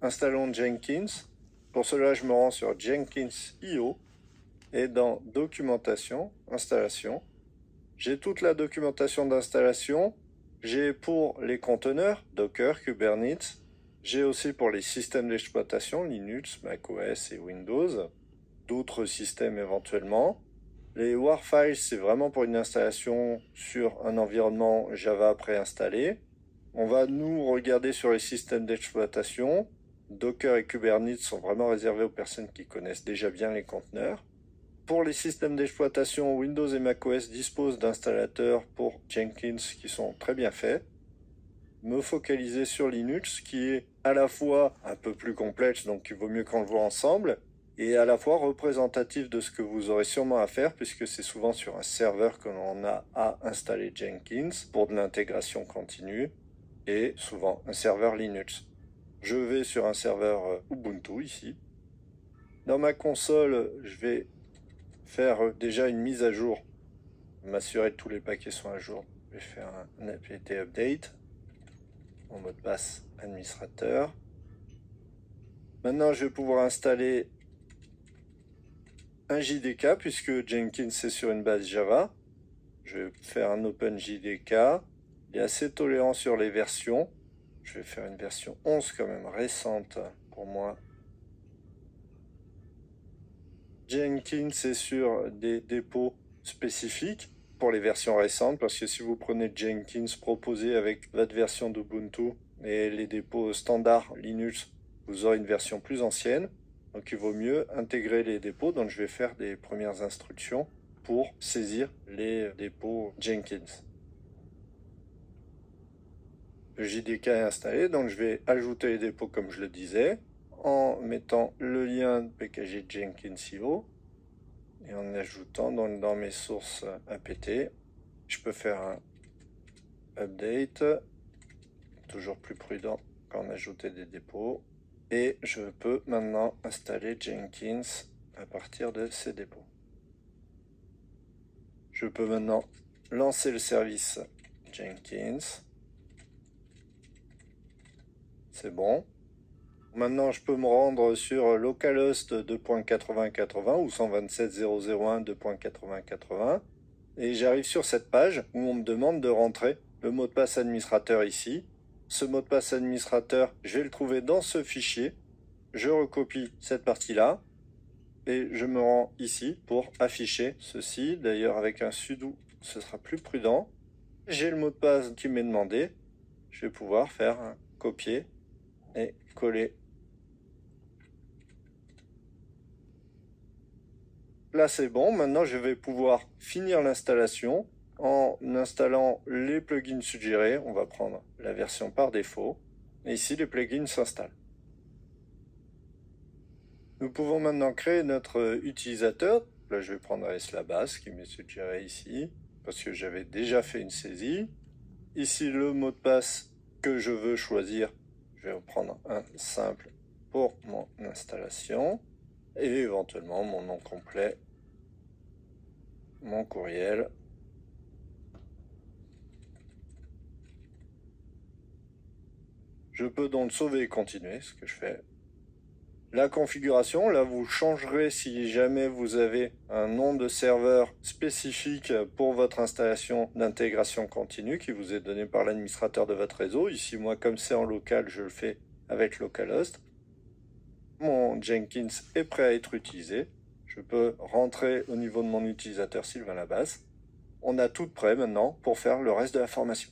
installons Jenkins. Pour cela, je me rends sur Jenkins.io et dans Documentation, Installation. J'ai toute la documentation d'installation. J'ai pour les conteneurs, Docker, Kubernetes. J'ai aussi pour les systèmes d'exploitation, Linux, macOS et Windows. D'autres systèmes éventuellement. Les WAR files, c'est vraiment pour une installation sur un environnement Java préinstallé. On va nous regarder sur les systèmes d'exploitation. Docker et Kubernetes sont vraiment réservés aux personnes qui connaissent déjà bien les conteneurs. Pour les systèmes d'exploitation, Windows et macOS disposent d'installateurs pour Jenkins qui sont très bien faits. Me focaliser sur Linux qui est à la fois un peu plus complexe, donc il vaut mieux qu'on le voit ensemble, et à la fois représentatif de ce que vous aurez sûrement à faire, puisque c'est souvent sur un serveur que l'on a à installer Jenkins pour de l'intégration continue, et souvent un serveur Linux. Je vais sur un serveur Ubuntu ici. Dans ma console, je vais faire déjà une mise à jour, m'assurer que tous les paquets sont à jour. Je vais faire un apt update, mon mot de passe administrateur. Maintenant, je vais pouvoir installer un JDK puisque Jenkins est sur une base Java. Je vais faire un OpenJDK. Il est assez tolérant sur les versions. Je vais faire une version 11 quand même récente pour moi. Jenkins est sur des dépôts spécifiques pour les versions récentes parce que si vous prenez Jenkins proposé avec votre version d'Ubuntu et les dépôts standards Linux, vous aurez une version plus ancienne. Donc il vaut mieux intégrer les dépôts. Donc je vais faire des premières instructions pour saisir les dépôts Jenkins. Le JDK est installé, donc je vais ajouter les dépôts comme je le disais, en mettant le lien pkg Jenkins.io et en ajoutant dans mes sources apt. Je peux faire un update, toujours plus prudent quand on ajoutait des dépôts. Et je peux maintenant installer Jenkins à partir de ces dépôts. Je peux maintenant lancer le service Jenkins. C'est bon. Maintenant, je peux me rendre sur localhost 2.80.80 ou 127.0.0.1 2.80.80 et j'arrive sur cette page où on me demande de rentrer le mot de passe administrateur ici. Ce mot de passe administrateur, je vais le trouver dans ce fichier. Je recopie cette partie-là et je me rends ici pour afficher ceci. D'ailleurs, avec un sudo, ce sera plus prudent. J'ai le mot de passe qui m'est demandé. Je vais pouvoir faire un copier et coller. Là, c'est bon. Maintenant, je vais pouvoir finir l'installation en installant les plugins suggérés. On va prendre la version par défaut. Et ici, les plugins s'installent. Nous pouvons maintenant créer notre utilisateur. Là, je vais prendre la base qui m'est suggérée ici, parce que j'avais déjà fait une saisie. Ici, le mot de passe que je veux choisir, je vais prendre un simple pour mon installation. Et éventuellement mon nom complet, mon courriel. Je peux donc sauver et continuer, ce que je fais. La configuration, là vous changerez si jamais vous avez un nom de serveur spécifique pour votre installation d'intégration continue qui vous est donné par l'administrateur de votre réseau. Ici, moi, comme c'est en local, je le fais avec localhost. Mon Jenkins est prêt à être utilisé. Je peux rentrer au niveau de mon utilisateur Sylvain Labasse. On a tout prêt maintenant pour faire le reste de la formation.